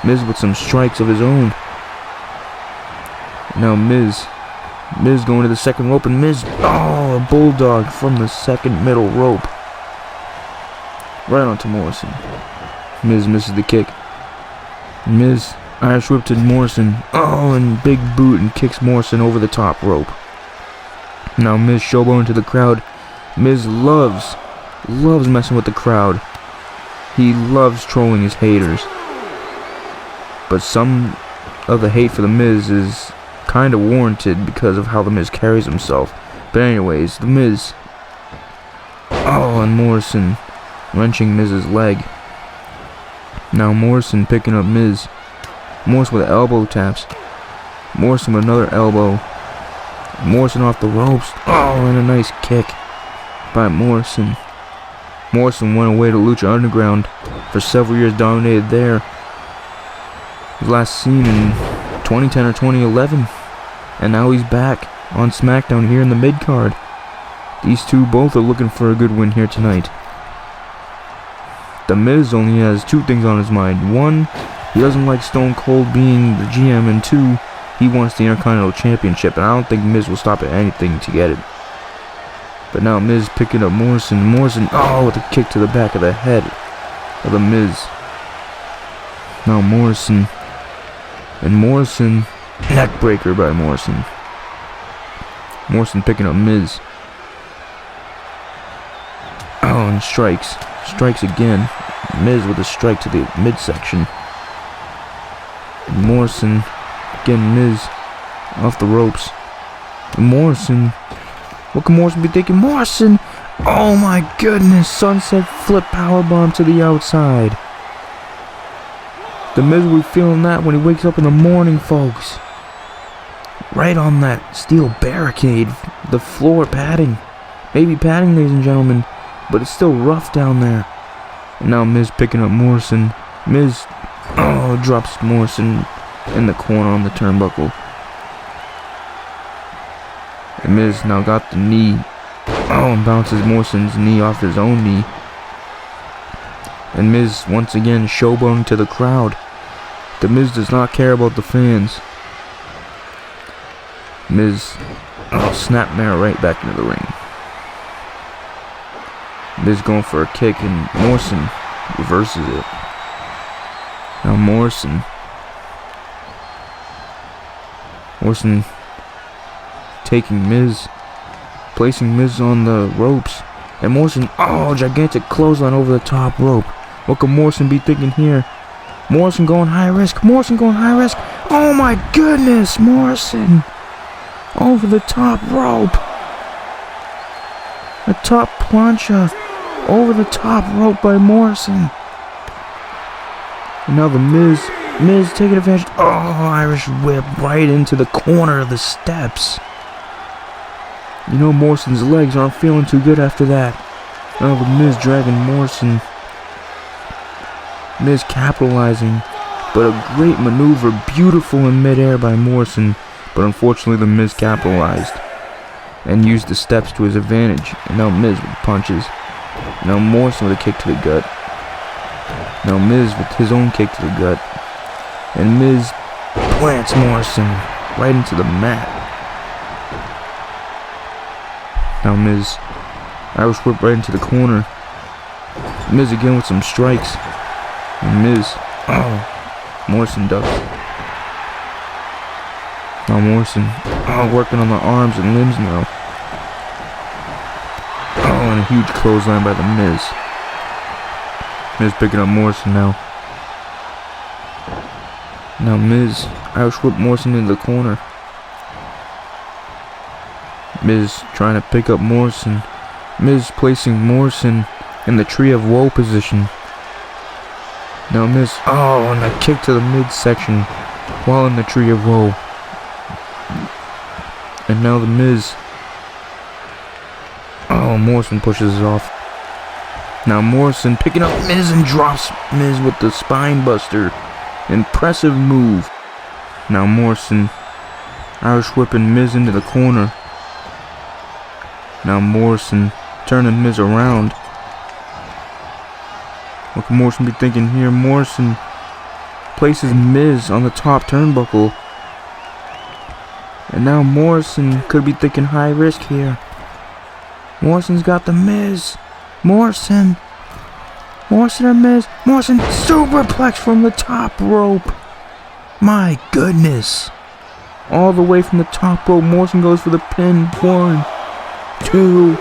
Miz with some strikes of his own. Now Miz going to the second rope, and Miz, a bulldog from the second middle rope. Right onto Morrison. Miz misses the kick. Miz, Irish whip to Morrison. And big boot and kicks Morrison over the top rope. Now Miz showboating to the crowd. Miz loves messing with the crowd. He loves trolling his haters. But some of the hate for The Miz is kind of warranted because of how The Miz carries himself. But anyways, The Miz. And Morrison wrenching Miz's leg. Now Morrison picking up Miz. Morrison with elbow taps. Morrison with another elbow. Morrison off the ropes. And a nice kick by Morrison. Morrison went away to Lucha Underground for several years, dominated there. He was last seen in 2010 or 2011. And now he's back on SmackDown here in the mid-card. These two both are looking for a good win here tonight. The Miz only has two things on his mind. One, he doesn't like Stone Cold being the GM, and two, he wants the Intercontinental Championship, and I don't think Miz will stop at anything to get it. But now Miz picking up Morrison. Morrison, with a kick to the back of the head of the Miz. Now Morrison. And Morrison, neck breaker by Morrison. Morrison picking up Miz. And strikes. Strikes again. Miz with a strike to the midsection. And Morrison, again Miz, off the ropes. And Morrison What can Morrison be thinking? Morrison! Oh my goodness! Sunset flip powerbomb to the outside. The Miz will be feeling that when he wakes up in the morning, folks. Right on that steel barricade. The floor padding. Maybe padding, ladies and gentlemen. But it's still rough down there. And now Miz picking up Morrison. Miz, drops Morrison in the corner on the turnbuckle. And Miz now got the knee. And bounces Morrison's knee off his own knee. And Miz once again showboating to the crowd. The Miz does not care about the fans. Miz, snapmare right back into the ring. Miz going for a kick and Morrison reverses it. Now Morrison taking Miz, placing Miz on the ropes. And Morrison, gigantic clothesline over the top rope. What can Morrison be thinking here? Morrison going high risk. Oh my goodness, Morrison. Over the top rope. A top plancha over the top rope by Morrison. And now the Miz taking advantage. Irish whip right into the corner of the steps. You know Morrison's legs aren't feeling too good after that. Now the Miz dragging Morrison. Miz capitalizing. But a great maneuver, beautiful in midair by Morrison. But unfortunately the Miz capitalized. And used the steps to his advantage. And now Miz with punches. Now Morrison with a kick to the gut. Now Miz with his own kick to the gut. And Miz plants Morrison right into the mat. Now Miz, Irish whip right into the corner. Miz again with some strikes. And Miz, Morrison ducks. Now Morrison, working on the arms and limbs now. And a huge clothesline by the Miz. Miz picking up Morrison now. Now Miz, Irish whip Morrison into the corner. Miz trying to pick up Morrison. Miz placing Morrison in the Tree of Woe position. Now Miz, and a kick to the midsection while in the Tree of Woe. And now the Miz, Morrison pushes it off. Now Morrison picking up Miz and drops Miz with the spine buster. Impressive move. Now Morrison, Irish whipping Miz into the corner. Now Morrison turning Miz around. What can Morrison be thinking here? Morrison places Miz on the top turnbuckle. And now Morrison could be thinking high risk here. Morrison's got the Miz. Morrison or Miz? Morrison superplex from the top rope. My goodness. All the way from the top rope. Morrison goes for the pin. 1, 2.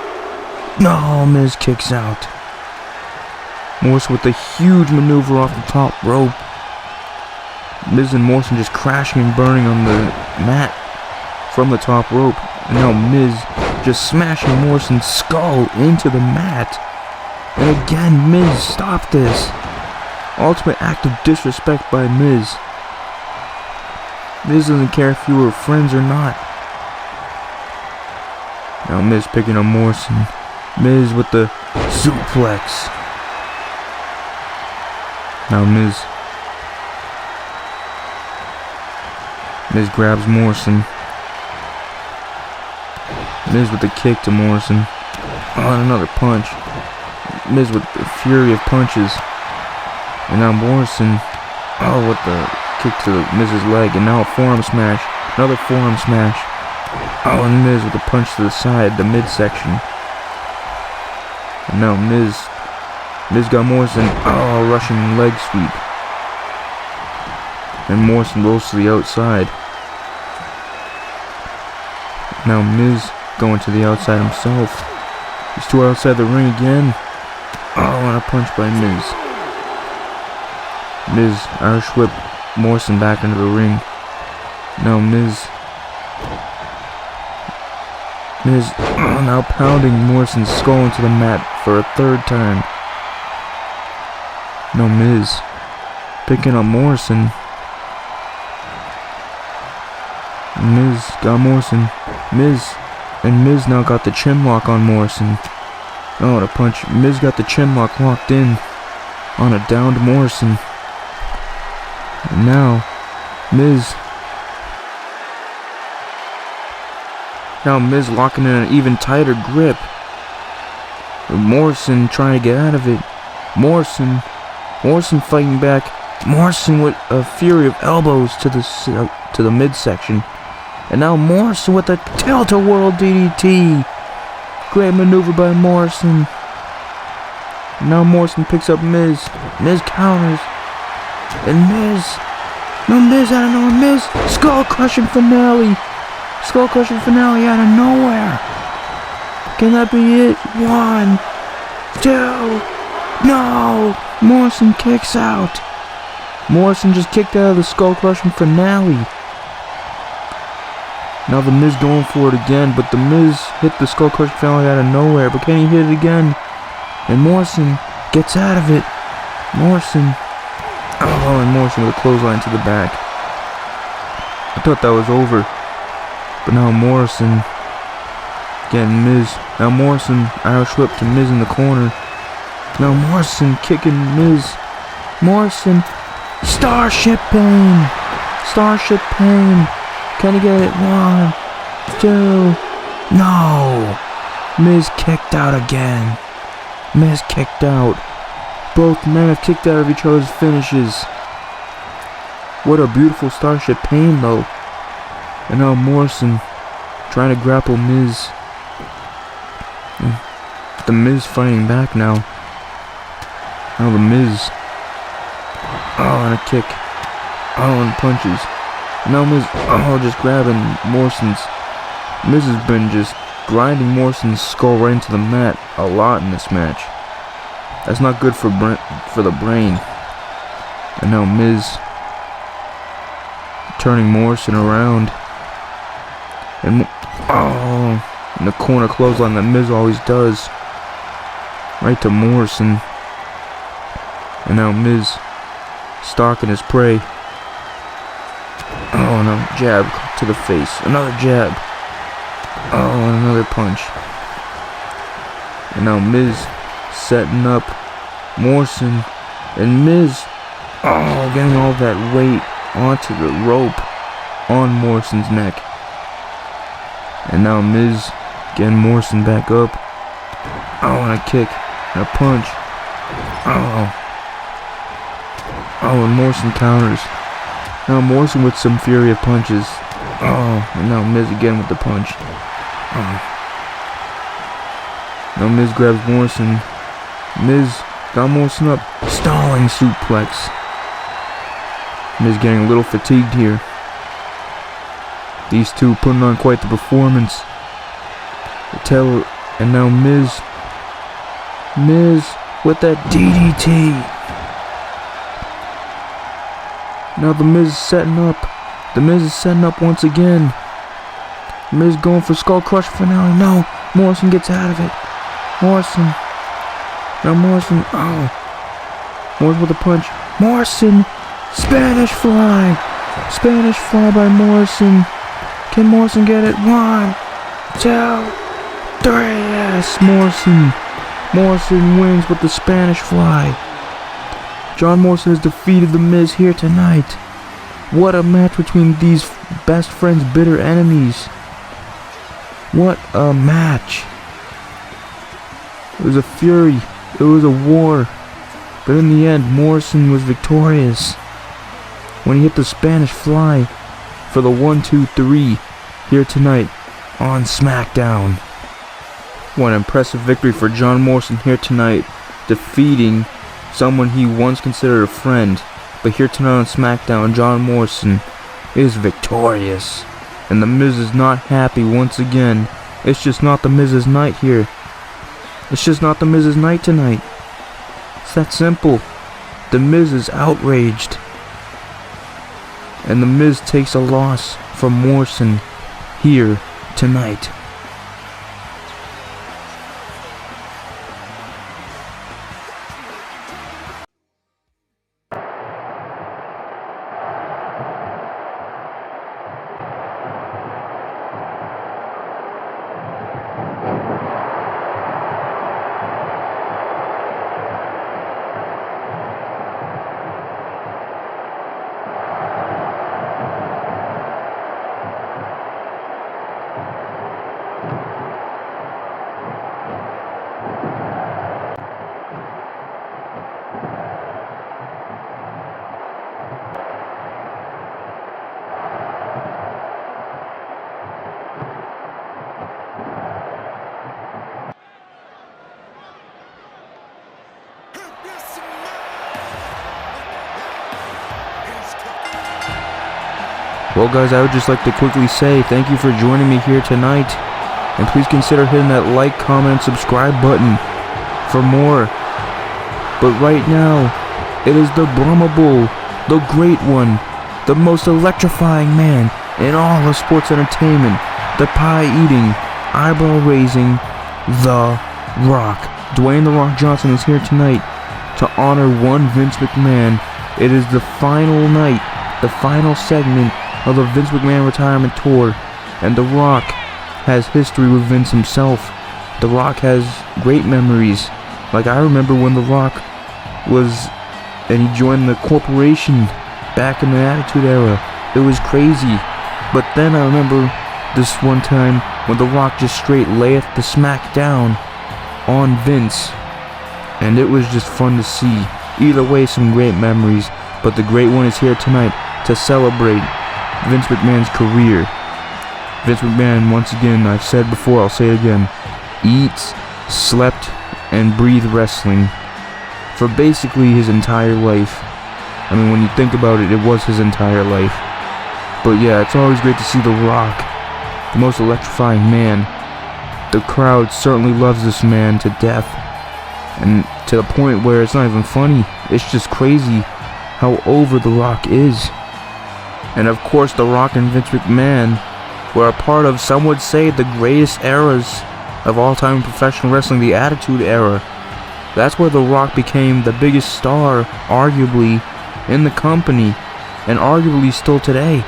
No, Miz kicks out. Morrison with a huge maneuver off the top rope. Miz and Morrison just crashing and burning on the mat from the top rope. And now Miz just smashing Morrison's skull into the mat. And again, Miz, stop this. Ultimate act of disrespect by Miz. Miz doesn't care if you were friends or not. Now Miz picking up Morrison. Miz with the suplex. Now Miz grabs Morrison. Miz with the kick to Morrison. And another punch. Miz with the fury of punches. And now Morrison, with the kick to Miz's leg. And now a forearm smash. Another forearm smash. And Miz with a punch to the side, the midsection. And now Miz got Morrison, rushing leg sweep. And Morrison rolls to the outside. Now Miz going to the outside himself. He's two outside the ring again. And a punch by Miz. Miz Irish whip Morrison back into the ring. Now Miz Miz now pounding Morrison's skull into the mat for a third time. Now Miz picking up Morrison. Miz got Morrison. Miz now got the chin lock on Morrison. Oh, the punch. Miz got the chin lock locked in on a downed Morrison. And now Miz locking in an even tighter grip. Morrison trying to get out of it. Morrison fighting back. Morrison with a fury of elbows to the midsection. And now Morrison with a tilt-a-whirl DDT. Great maneuver by Morrison. Now Morrison picks up Miz. Miz counters. And Miz out of nowhere. Miz skull-crushing finale. Skull-crushing finale out of nowhere. Can that be it? 1, 2. No! Morrison kicks out. Morrison just kicked out of the skull-crushing finale. Now the Miz going for it again, but the Miz hit the skull-crushing finale out of nowhere. But can he hit it again? And Morrison gets out of it. Morrison with a clothesline to the back. I thought that was over. But now Morrison getting Miz. Now Morrison Irish whip to Miz in the corner. Now Morrison kicking Miz. Morrison. Starship Pain. Starship Pain. Can he get it? 1, 2. No. Miz kicked out again. Miz kicked out. Both men have kicked out of each other's finishes. What a beautiful Starship Pain though. And now Morrison trying to grapple Miz. The Miz fighting back now. Now the Miz. Oh, and a kick. Oh, and punches. Now Miz, just grabbing Morrison's. Miz has been just grinding Morrison's skull right into the mat a lot in this match. That's not good for the brain. And now Miz turning Morrison around. And in the corner clothesline that Miz always does. Right to Morrison. And now Miz stalking his prey. Oh, no, jab to the face. Another jab. Oh, and another punch. And now Miz setting up Morrison. And Miz, getting all that weight onto the rope on Morrison's neck. And now Miz getting Morrison back up. Oh, and a kick. And a punch. And Morrison counters. Now Morrison with some fury of punches. And now Miz again with the punch. Now Miz grabs Morrison. Miz got Morrison up. Stalling suplex. Miz getting a little fatigued here. These two putting on quite the performance. And now Miz with that DDT. Now the Miz is setting up. The Miz is setting up once again. Miz going for Skull Crush finale. No, Morrison gets out of it. Morrison. Now Morrison. Morrison with a punch. Morrison. Spanish fly. Spanish fly by Morrison. Can Morrison get it? 1, 2, 3. Yes, Morrison. Morrison wins with the Spanish fly. John Morrison has defeated The Miz here tonight. What a match between these best friends, bitter enemies. What a match. It was a fury. It was a war. But in the end, Morrison was victorious when he hit the Spanish fly for the 1, 2, 3 here tonight on SmackDown. What an impressive victory for John Morrison here tonight, defeating someone he once considered a friend. But here tonight on SmackDown, John Morrison is victorious. And The Miz is not happy once again. It's just not The Miz's night here. It's just not The Miz's night tonight. It's that simple. The Miz is outraged. And The Miz takes a loss from Morrison here tonight. Well guys, I would just like to quickly say thank you for joining me here tonight. And please consider hitting that like, comment, and subscribe button for more. But right now, it is the Bull, the great one, the most electrifying man in all of sports entertainment, the pie-eating, eyebrow-raising, The Rock. Dwayne "The Rock" Johnson is here tonight to honor one Vince McMahon. It is the final night, the final segment of the Vince McMahon retirement tour, and The Rock has history with Vince himself. The Rock has great memories. Like, I remember when The Rock he joined the corporation back in the Attitude Era. It was crazy. But then I remember this one time when The Rock just straight layeth the smackdown on Vince, and it was just fun to see. Either way, some great memories, but the great one is here tonight to celebrate Vince McMahon's career. Vince McMahon, once again, I've said before, I'll say it again, eats, slept, and breathed wrestling for basically his entire life. I mean, when you think about it, it was his entire life. But yeah, it's always great to see The Rock, the most electrifying man. The crowd certainly loves this man to death, and to the point where it's not even funny. It's just crazy how over The Rock is. And of course, The Rock and Vince McMahon were a part of, some would say, the greatest eras of all time in professional wrestling, the Attitude Era. That's where The Rock became the biggest star, arguably, in the company, and arguably still today.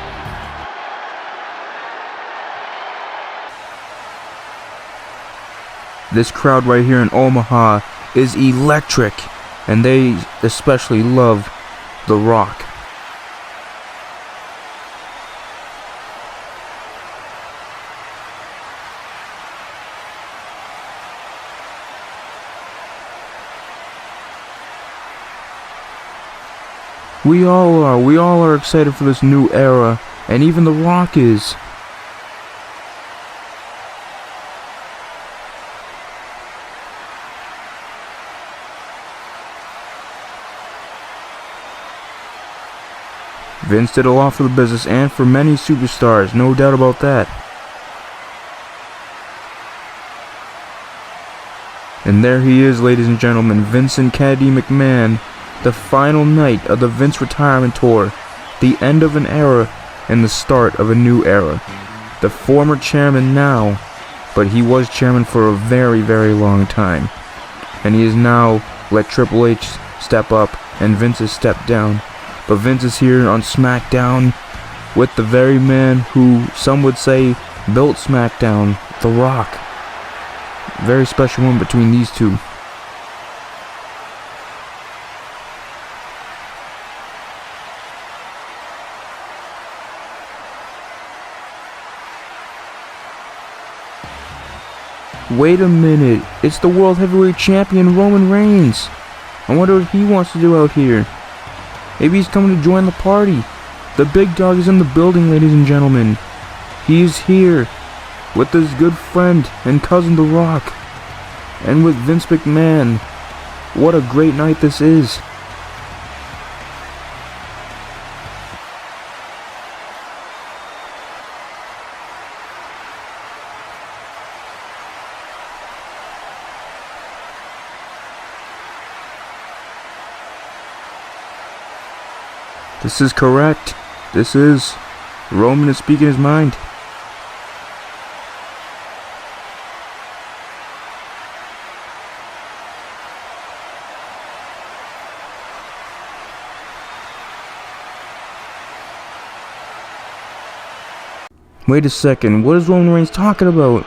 This crowd right here in Omaha is electric, and they especially love The Rock. We all are excited for this new era, and even The Rock is. Vince did a lot for the business and for many superstars, no doubt about that. And there he is, ladies and gentlemen, Vincent Kennedy McMahon, the final night of the Vince retirement tour, the end of an era and the start of a new era. The former chairman now, but he was chairman for a very, very long time. And he has now let Triple H step up and Vince has stepped down. But Vince is here on SmackDown with the very man who some would say built SmackDown, The Rock. Very special one between these two. Wait a minute, it's the World Heavyweight Champion Roman Reigns. I wonder what he wants to do out here. Maybe he's coming to join the party. The big dog is in the building, ladies and gentlemen. He is here with his good friend and cousin The Rock, and with Vince McMahon. What a great night this is. This is correct. This is Roman is speaking his mind. Wait a second, what is Roman Reigns talking about?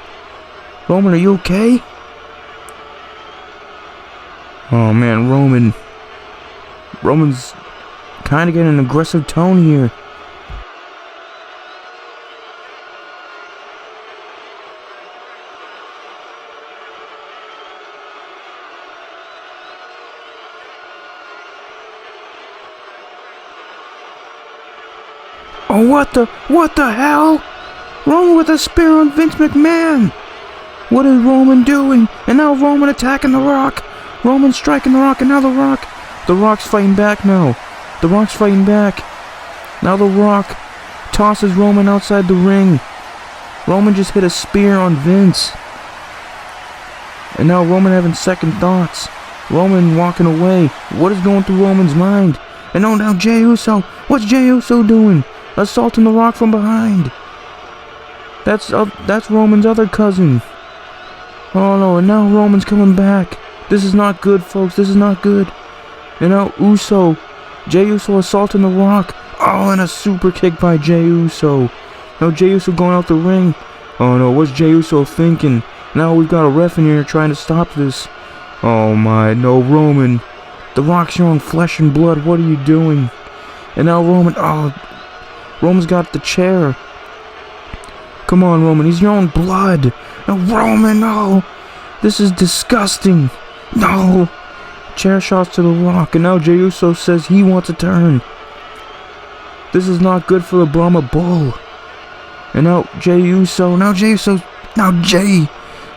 Roman, are you okay? Oh man, Roman's kind of getting an aggressive tone here. Oh, what the hell? Roman with a spear on Vince McMahon. What is Roman doing? And now Roman attacking The Rock. Roman striking The Rock, and now The Rock's fighting back now. The Rock's fighting back. Now The Rock tosses Roman outside the ring. Roman just hit a spear on Vince. And now Roman having second thoughts. Roman walking away. What is going through Roman's mind? And oh, now Jey Uso. What's Jey Uso doing? Assaulting The Rock from behind. That's Roman's other cousin. Oh no, and now Roman's coming back. This is not good, folks. This is not good. And now Jey Uso assaulting The Rock. Oh, and a super kick by Jey Uso. Now Jey Uso going out the ring. Oh no, what's Jey Uso thinking? Now we've got a ref in here trying to stop this. Oh my, no, Roman. The Rock's showing flesh and blood. What are you doing? And now Roman's got the chair. Come on, Roman. He's showing blood. No, Roman, no. This is disgusting. No. Chair shots to The Rock. And now Jey Uso says he wants a turn. This is not good for the Brahma Bull. And now Jey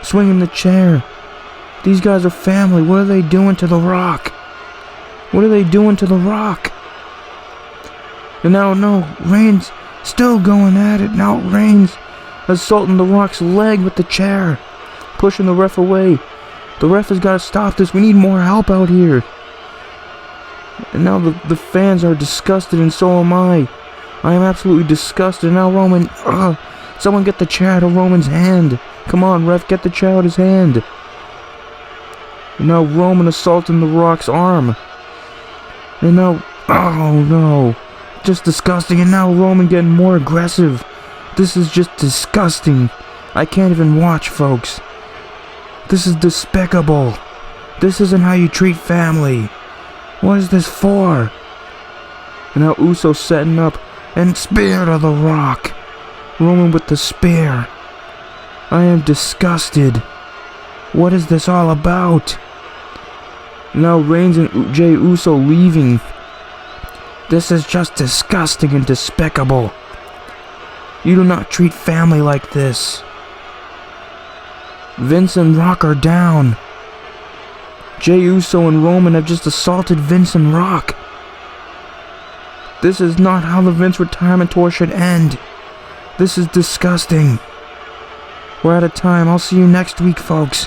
swinging the chair. These guys are family. What are they doing to The Rock? What are they doing to The Rock? And now, Reigns still going at it. Now Reigns assaulting The Rock's leg with the chair. Pushing the ref away. The ref has got to stop this. We need more help out here. And now the fans are disgusted, and so am I. I am absolutely disgusted. Now Roman, someone get the chair out of Roman's hand. Come on, ref, get the chair out of his hand. And now Roman assaulting The Rock's arm. And now, oh no, just disgusting. And now Roman getting more aggressive. This is just disgusting. I can't even watch, folks. This is despicable. This isn't how you treat family. What is this for? And now Uso setting up and spear to The Rock. Roman with the spear. I am disgusted. What is this all about? Now Reigns and Jey Uso leaving. This is just disgusting and despicable. You do not treat family like this. Vince and Rock are down. Jey Uso and Roman have just assaulted Vince and Rock. This is not how the Vince retirement tour should end. This is disgusting. We're out of time. I'll see you next week, folks.